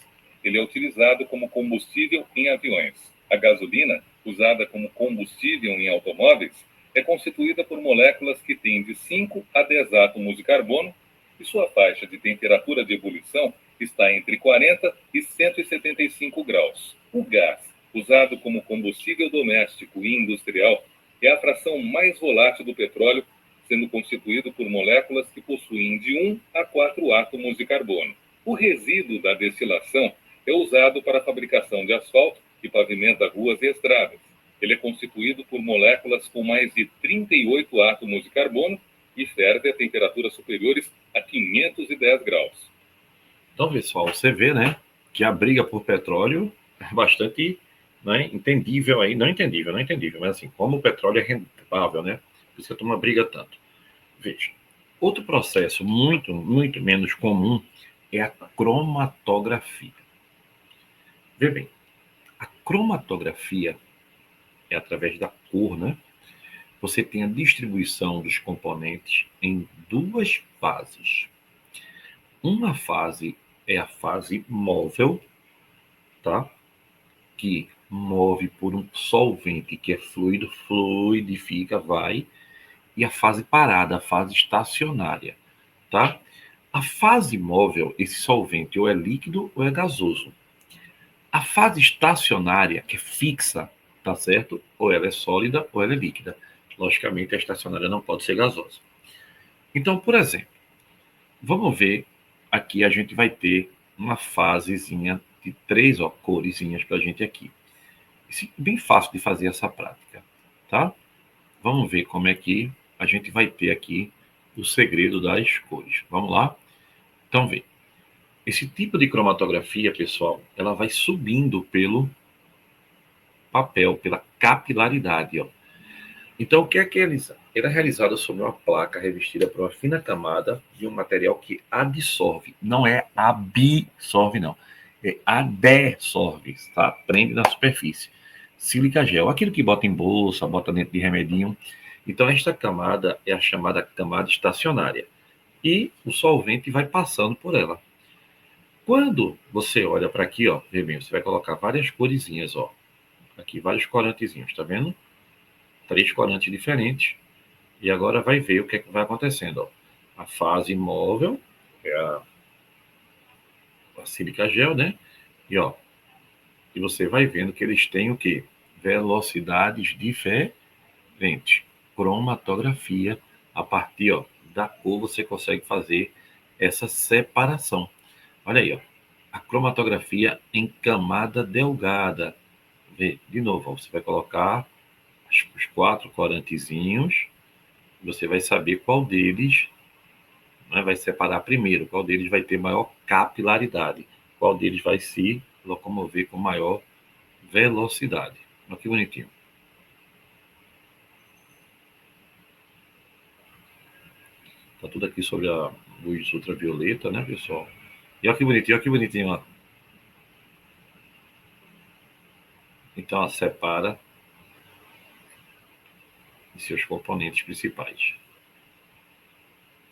Ele é utilizado como combustível em aviões. A gasolina, usada como combustível em automóveis, é constituída por moléculas que têm de 5 a 10 átomos de carbono e sua faixa de temperatura de ebulição está entre 40 e 175 graus. O gás, usado como combustível doméstico e industrial, é a fração mais volátil do petróleo, sendo constituído por moléculas que possuem de 1 a 4 átomos de carbono. O resíduo da destilação é usado para a fabricação de asfalto que pavimenta ruas e estradas. Ele é constituído por moléculas com mais de 38 átomos de carbono e ferve a temperaturas superiores a 510 graus. Então, pessoal, você vê, né, que a briga por petróleo é bastante, né, entendível aí, não entendível, mas assim, como o petróleo é rentável, né, por isso que a turma briga tanto. Veja, outro processo muito menos comum é a cromatografia. Vê bem, a cromatografia é através da cor, né? Você tem a distribuição dos componentes em duas fases. Uma fase é a fase móvel, tá? Que move por um solvente que é fluido, fluidifica, vai. E a fase parada, a fase estacionária, tá? A fase móvel, esse solvente ou é líquido ou é gasoso. A fase estacionária, que é fixa, tá certo? Ou ela é sólida ou ela é líquida. Logicamente, a estacionária não pode ser gasosa. Então, por exemplo, vamos ver, aqui a gente vai ter uma fasezinha de 3 coresinhas para a gente aqui. Bem fácil de fazer essa prática, tá? Vamos ver como é que a gente vai ter aqui o segredo das cores. Vamos lá? Então, vê. Esse tipo de cromatografia, pessoal, ela vai subindo pelo papel, pela capilaridade, ó. Então, o que é que ela é realizada sobre uma placa revestida por uma fina camada de um material que absorve. Não é absorve, não. É adsorve, tá? Prende na superfície. Sílica gel, aquilo que bota em bolsa, bota dentro de remedinho. Então, esta camada é a chamada camada estacionária. E o solvente vai passando por ela. Quando você olha para aqui, ó, vê bem, você vai colocar várias coresinhas, ó. Aqui, vários corantezinhos, tá vendo? 3 corantes diferentes. E agora vai ver o que é que vai acontecendo, ó. A fase móvel, é a sílica gel, né? E, ó, e você vai vendo que eles têm o quê? Velocidades diferentes. cromatografia. A partir, ó, da cor você consegue fazer essa separação. Olha aí, ó, a cromatografia em camada delgada. Vê, de novo, ó, você vai colocar os 4 corantezinhos, você vai saber qual deles, né, vai separar primeiro, qual deles vai ter maior capilaridade, qual deles vai se locomover com maior velocidade. Olha que bonitinho. Tá tudo aqui sobre a luz ultravioleta, né, pessoal? E olha que bonitinho, ó. Então, ela separa os seus componentes principais.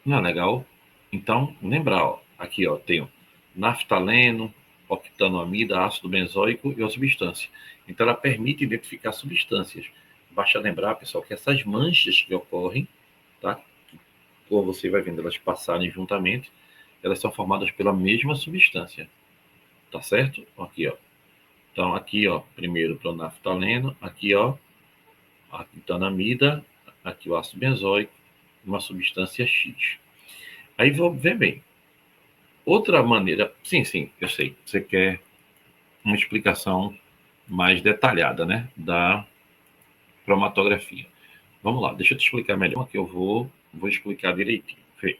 Não é legal? Então, lembrar, ó, aqui, ó, tem o naftaleno, octanoamida, ácido benzoico e a substância. Então, ela permite identificar substâncias. Basta lembrar, pessoal, que essas manchas que ocorrem, tá? Ou você vai vendo elas passarem juntamente, elas são formadas pela mesma substância. Tá certo? Aqui, ó. Então, aqui, ó, primeiro para o naftaleno, aqui, ó, a octanamida, aqui o ácido benzoico, uma substância X. Aí vou ver bem. Outra maneira, sim, eu sei, você quer uma explicação mais detalhada, né, da cromatografia. Vamos lá, deixa eu te explicar melhor, que eu vou explicar direitinho. Vê.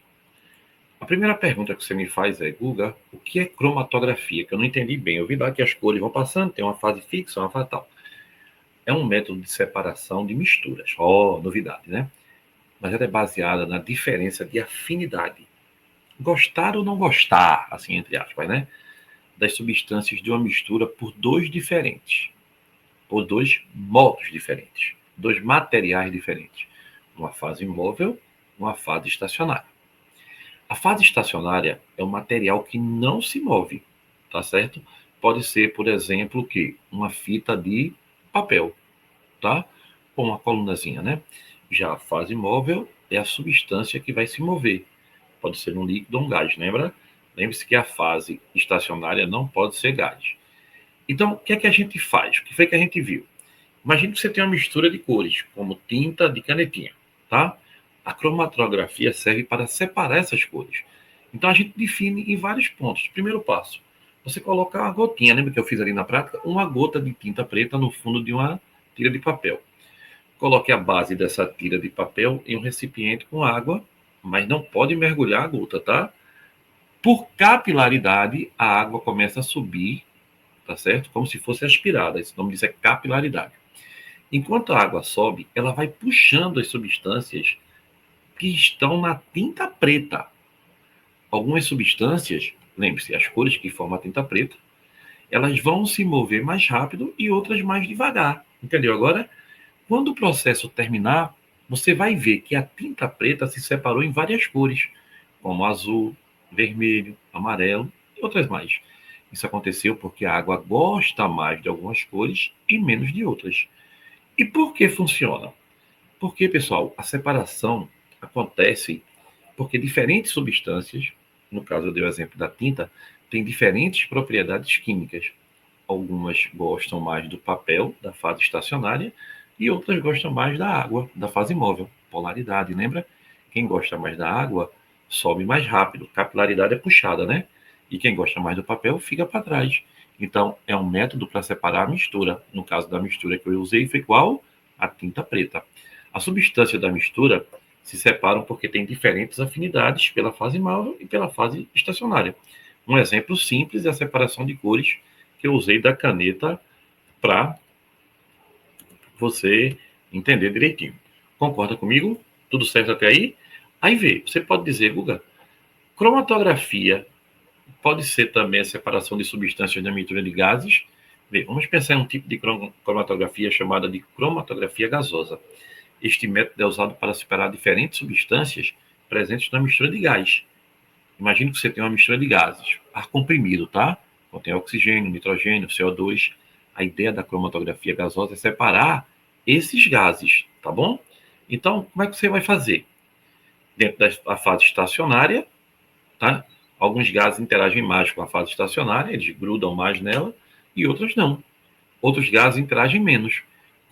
A primeira pergunta que você me faz é, Guga, o que é cromatografia? Que eu não entendi bem. Eu vi lá que as cores vão passando, tem uma fase fixa, uma fase tal. É um método de separação de misturas. Ó, novidade, né? Mas ela é baseada na diferença de afinidade. Gostar ou não gostar, assim, entre aspas, né? Das substâncias de uma mistura por dois modos diferentes, dois materiais diferentes. Uma fase móvel, uma fase estacionária. A fase estacionária é um material que não se move, tá certo? Pode ser, por exemplo, que uma fita de papel, tá? Ou uma colunazinha, né? Já a fase móvel é a substância que vai se mover. Pode ser um líquido ou um gás, lembra? Lembre-se que a fase estacionária não pode ser gás. Então, o que é que a gente faz? O que foi que a gente viu? Imagine que você tem uma mistura de cores, como tinta de canetinha, tá? A cromatografia serve para separar essas cores. Então, a gente define em vários pontos. Primeiro passo, você coloca uma gotinha, lembra que eu fiz ali na prática? Uma gota de tinta preta no fundo de uma tira de papel. Coloque a base dessa tira de papel em um recipiente com água, mas não pode mergulhar a gota, tá? Por capilaridade, a água começa a subir, tá certo? Como se fosse aspirada. Esse nome disso é capilaridade. Enquanto a água sobe, ela vai puxando as substâncias que estão na tinta preta. Algumas substâncias, lembre-se, as cores que formam a tinta preta, elas vão se mover mais rápido e outras mais devagar. Entendeu agora? Quando o processo terminar, você vai ver que a tinta preta se separou em várias cores, como azul, vermelho, amarelo e outras mais. Isso aconteceu porque a água gosta mais de algumas cores e menos de outras. E por que funciona? Porque, pessoal, a separação acontece porque diferentes substâncias, no caso eu dei o exemplo da tinta, têm diferentes propriedades químicas. Algumas gostam mais do papel, da fase estacionária, e outras gostam mais da água, da fase móvel. Polaridade, lembra? Quem gosta mais da água sobe mais rápido. Capilaridade é puxada, né? E quem gosta mais do papel fica para trás. Então, é um método para separar a mistura. No caso da mistura que eu usei, foi qual? A tinta preta. A substância da mistura se separam porque tem diferentes afinidades pela fase móvel e pela fase estacionária. Um exemplo simples é a separação de cores que eu usei da caneta para você entender direitinho. Concorda comigo? Tudo certo até aí? Aí vê, você pode dizer, Guga, cromatografia pode ser também a separação de substâncias na mistura de gases. Vê, vamos pensar em um tipo de cromatografia chamada de cromatografia gasosa. Este método é usado para separar diferentes substâncias presentes na mistura de gás. Imagine que você tem uma mistura de gases, ar comprimido, tá? Contém oxigênio, nitrogênio, CO2. A ideia da cromatografia gasosa é separar esses gases, tá bom? Então, como é que você vai fazer? Dentro da fase estacionária, tá? Alguns gases interagem mais com a fase estacionária, eles grudam mais nela, e outros não. Outros gases interagem menos.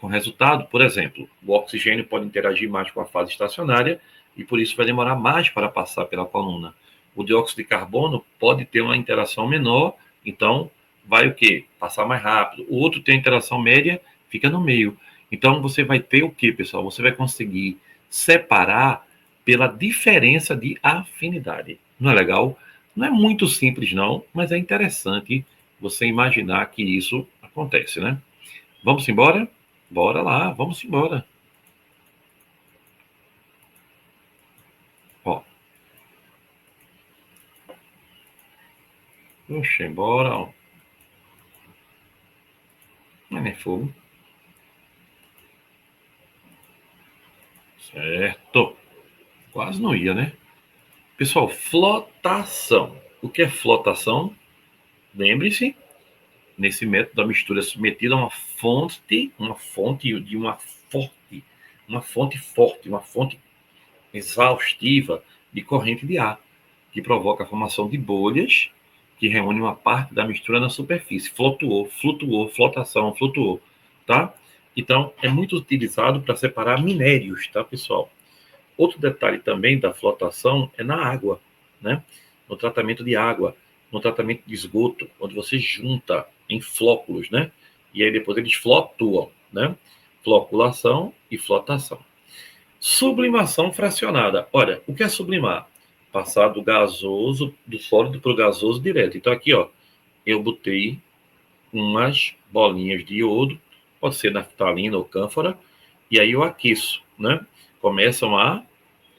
Com resultado, por exemplo, o oxigênio pode interagir mais com a fase estacionária e por isso vai demorar mais para passar pela coluna. O dióxido de carbono pode ter uma interação menor, então vai o quê? Passar mais rápido. O outro tem interação média, fica no meio. Então você vai ter o quê, pessoal? Você vai conseguir separar pela diferença de afinidade. Não é legal? Não é muito simples, não, mas é interessante você imaginar que isso acontece, né? Vamos embora? Bora lá, vamos embora. Ó. Puxa, embora, ó. Não é nem fogo. Certo. Quase não ia, né? Pessoal, flotação. O que é flotação? Lembre-se, nesse método da mistura é submetida a uma fonte forte, uma fonte exaustiva de corrente de ar, que provoca a formação de bolhas que reúne uma parte da mistura na superfície. Flutuou, flotação, flutuou, tá? Então, é muito utilizado para separar minérios, tá, pessoal? Outro detalhe também da flotação é na água, né? No tratamento de água, no tratamento de esgoto, onde você junta em flóculos, né? E aí depois eles flutuam, né? Floculação e flotação. Sublimação fracionada. Olha, o que é sublimar? Passar do gasoso, do sólido para o gasoso direto. Então aqui, ó, eu botei umas bolinhas de iodo, pode ser naftalina ou cânfora, e aí eu aqueço, né? Começam a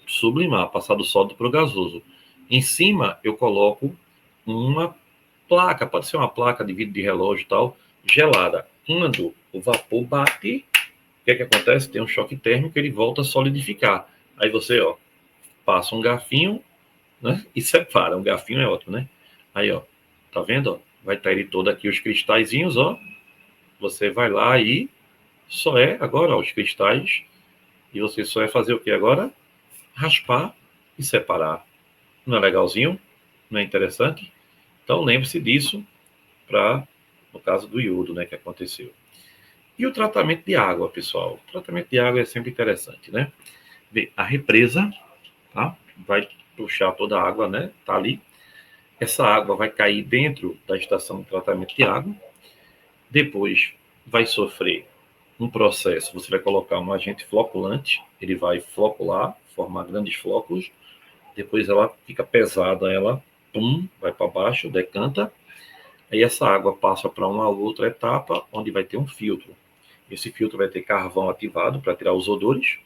sublimar, passar do sólido para o gasoso. Em cima eu coloco uma placa, pode ser uma placa de vidro de relógio e tal, gelada. Quando o vapor bate, o que é que acontece? Tem um choque térmico, ele volta a solidificar. Aí você, ó, passa um garfinho, né? E separa. Um garfinho é ótimo, né? Aí, ó, tá vendo? Ó? Vai estar ele todo aqui, os cristalzinhos, ó. Você vai lá e só é agora, ó, os cristais. E você só é fazer o que agora? Raspar e separar. Não é legalzinho? Não é interessante? Então lembre-se disso para, no caso do iodo, né, que aconteceu. E o tratamento de água, pessoal? O tratamento de água é sempre interessante, né? Vê, a represa, tá? Vai puxar toda a água, né? Tá ali. Essa água vai cair dentro da estação de tratamento de água. Depois vai sofrer um processo. Você vai colocar um agente floculante. Ele vai flocular, formar grandes flóculos. Depois ela fica pesada, ela vai para baixo, decanta. Aí essa água passa para uma outra etapa, onde vai ter um filtro. Esse filtro vai ter carvão ativado para tirar os odores,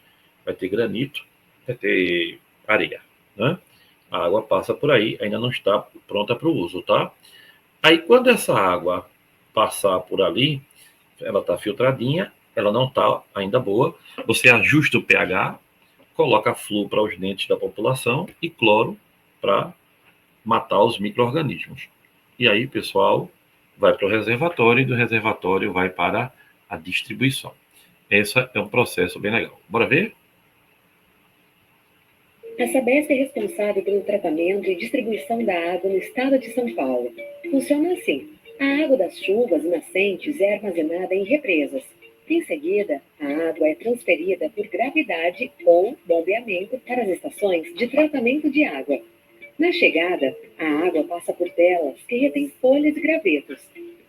vai ter granito, vai ter areia, né? A água passa por aí, ainda não está pronta para o uso, tá? Aí quando essa água passar por ali, ela está filtradinha, ela não está ainda boa, você ajusta o pH, coloca flúor para os dentes da população e cloro para matar os micro-organismos. E aí, pessoal, vai para o reservatório e do reservatório vai para a distribuição. Esse é um processo bem legal. Bora ver? A Sabesp é responsável pelo tratamento e distribuição da água no estado de São Paulo. Funciona assim: a água das chuvas e nascentes é armazenada em represas. Em seguida, a água é transferida por gravidade ou bombeamento para as estações de tratamento de água. Na chegada, a água passa por telas que retêm folhas e gravetos.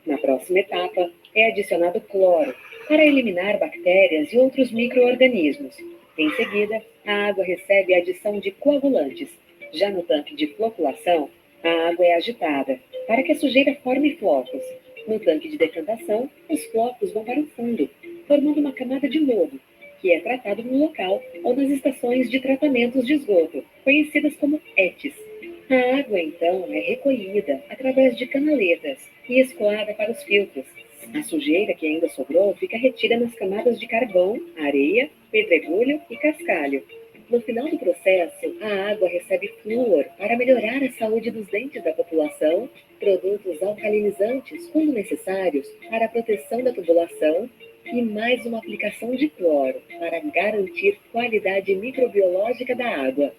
Na próxima etapa, é adicionado cloro para eliminar bactérias e outros micro-organismos. Em seguida, a água recebe a adição de coagulantes. Já no tanque de floculação, a água é agitada para que a sujeira forme flocos. No tanque de decantação, os flocos vão para o fundo, formando uma camada de lodo, que é tratado no local ou nas estações de tratamentos de esgoto, conhecidas como ETs. A água, então, é recolhida através de canaletas e escoada para os filtros. A sujeira que ainda sobrou fica retida nas camadas de carvão, areia, pedregulho e cascalho. No final do processo, a água recebe flúor para melhorar a saúde dos dentes da população, produtos alcalinizantes, quando necessários, para a proteção da tubulação, e mais uma aplicação de cloro para garantir qualidade microbiológica da água.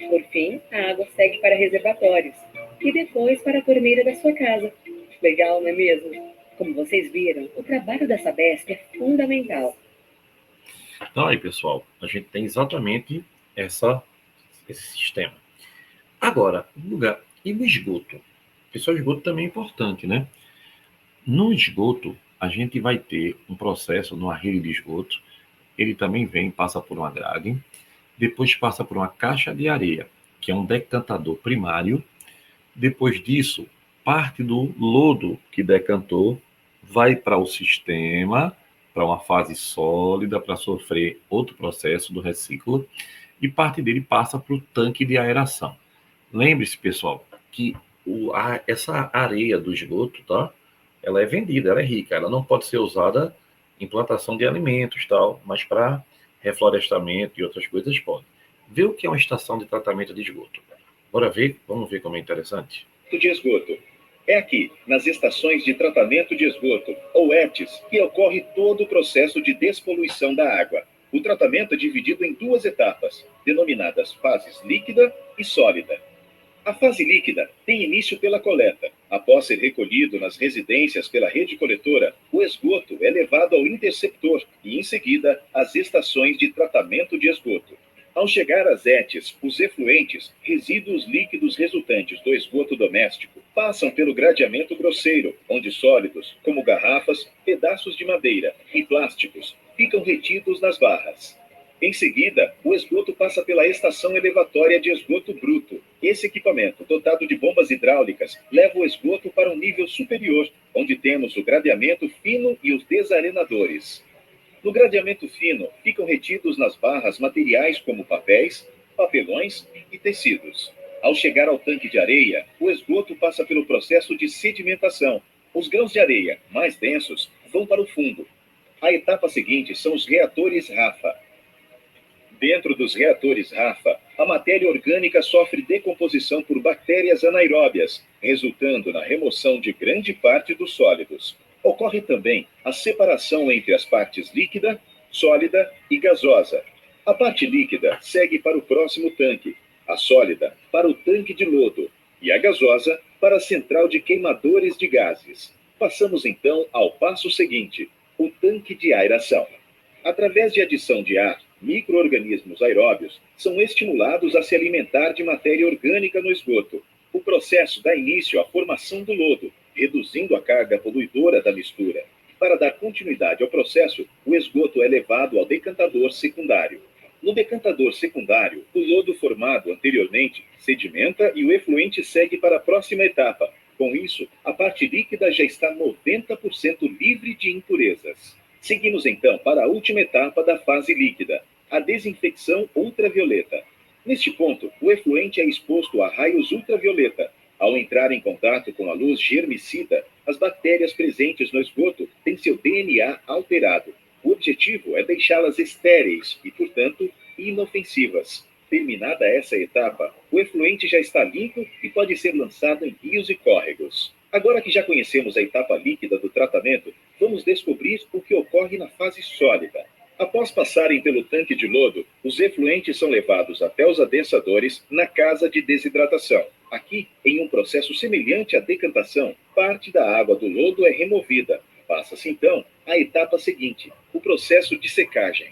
Por fim, a água segue para reservatórios e depois para a torneira da sua casa. Legal, não é mesmo? Como vocês viram, o trabalho da Sabesp é fundamental. Então aí, pessoal, a gente tem exatamente esse sistema. Agora, e no esgoto? Pessoal, o esgoto também é importante, né? No esgoto, a gente vai ter um processo no arreio de esgoto. Ele também passa por uma grade, depois passa por uma caixa de areia, que é um decantador primário. Depois disso, parte do lodo que decantou vai para o sistema, para uma fase sólida, para sofrer outro processo do reciclo, e parte dele passa para o tanque de aeração. Lembre-se, pessoal, que essa areia do esgoto, tá? Ela é vendida, ela é rica, ela não pode ser usada em plantação de alimentos, tal, mas para reflorestamento e outras coisas pode. Vê o que é uma estação de tratamento de esgoto. Bora ver? Vamos ver como é interessante. De esgoto. É aqui, nas estações de tratamento de esgoto, ou ETs, que ocorre todo o processo de despoluição da água. O tratamento é dividido em duas etapas, denominadas fases líquida e sólida. A fase líquida tem início pela coleta. Após ser recolhido nas residências pela rede coletora, o esgoto é levado ao interceptor e, em seguida, às estações de tratamento de esgoto. Ao chegar às ETs, os efluentes, resíduos líquidos resultantes do esgoto doméstico, passam pelo gradeamento grosseiro, onde sólidos, como garrafas, pedaços de madeira e plásticos, ficam retidos nas barras. Em seguida, o esgoto passa pela estação elevatória de esgoto bruto. Esse equipamento, dotado de bombas hidráulicas, leva o esgoto para um nível superior, onde temos o gradeamento fino e os desarenadores. No gradeamento fino, ficam retidos nas barras materiais como papéis, papelões e tecidos. Ao chegar ao tanque de areia, o esgoto passa pelo processo de sedimentação. Os grãos de areia, mais densos, vão para o fundo. A etapa seguinte são os reatores Rafa. Dentro dos reatores Rafa, a matéria orgânica sofre decomposição por bactérias anaeróbias, resultando na remoção de grande parte dos sólidos. Ocorre também a separação entre as partes líquida, sólida e gasosa. A parte líquida segue para o próximo tanque, a sólida para o tanque de lodo e a gasosa para a central de queimadores de gases. Passamos então ao passo seguinte, o tanque de aeração. Através de adição de ar, micro-organismos aeróbios são estimulados a se alimentar de matéria orgânica no esgoto. O processo dá início à formação do lodo, reduzindo a carga poluidora da mistura. Para dar continuidade ao processo, o esgoto é levado ao decantador secundário. No decantador secundário, o lodo formado anteriormente sedimenta e o efluente segue para a próxima etapa. Com isso, a parte líquida já está 90% livre de impurezas. Seguimos então para a última etapa da fase líquida, a desinfecção ultravioleta. Neste ponto, o efluente é exposto a raios ultravioleta. Ao entrar em contato com a luz germicida, as bactérias presentes no esgoto têm seu DNA alterado. O objetivo é deixá-las estéreis e, portanto, inofensivas. Terminada essa etapa, o efluente já está limpo e pode ser lançado em rios e córregos. Agora que já conhecemos a etapa líquida do tratamento, vamos descobrir o que ocorre na fase sólida. Após passarem pelo tanque de lodo, os efluentes são levados até os adensadores na casa de desidratação. Aqui, em um processo semelhante à decantação, parte da água do lodo é removida. Passa-se então à etapa seguinte, o processo de secagem.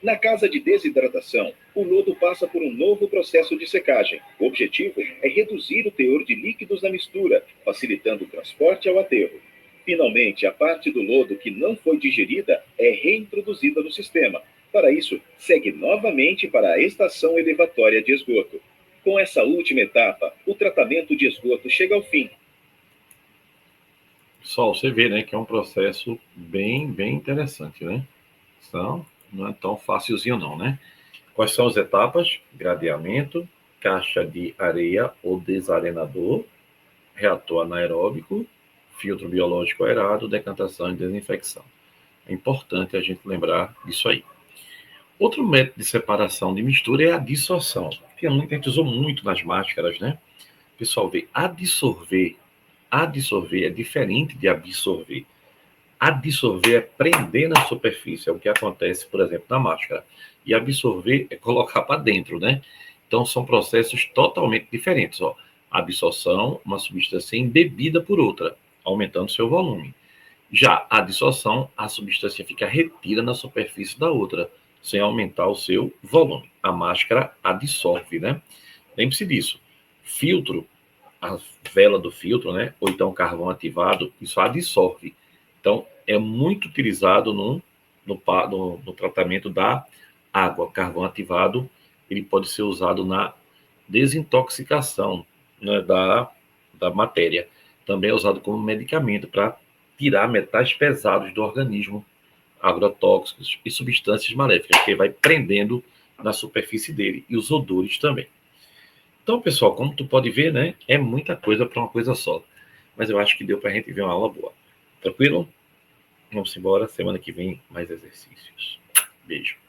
Na casa de desidratação, o lodo passa por um novo processo de secagem. O objetivo é reduzir o teor de líquidos na mistura, facilitando o transporte ao aterro. Finalmente, a parte do lodo que não foi digerida é reintroduzida no sistema. Para isso, segue novamente para a estação elevatória de esgoto. Com essa última etapa, o tratamento de esgoto chega ao fim. Pessoal, você vê, né, que é um processo bem interessante, né? Então, não é tão facilzinho não, né? Quais são as etapas? Gradeamento, caixa de areia ou desarenador, reator anaeróbico, filtro biológico aerado, decantação e desinfecção. É importante a gente lembrar disso aí. Outro método de separação de mistura é a dissorção, que a gente usou muito nas máscaras, né? Pessoal, vê, adsorver é diferente de absorver. Adsorver é prender na superfície, é o que acontece, por exemplo, na máscara. E absorver é colocar para dentro, né? Então, são processos totalmente diferentes. Ó. Absorção, uma substância embebida por outra, aumentando seu volume. Já a dissorção, a substância fica retida na superfície da outra, sem aumentar o seu volume. A máscara adsorve, né? Lembre-se disso. Filtro, a vela do filtro, né? Ou então carvão ativado, isso adsorve. Então, é muito utilizado no tratamento da água. Carvão ativado, ele pode ser usado na desintoxicação, né, da matéria. Também é usado como medicamento para tirar metais pesados do organismo, agrotóxicos e substâncias maléficas, que vai prendendo na superfície dele, e os odores também. Então, pessoal, como tu pode ver, né, é muita coisa para uma coisa só. Mas eu acho que deu para a gente ver uma aula boa. Tranquilo? Vamos embora. Semana que vem, mais exercícios. Beijo.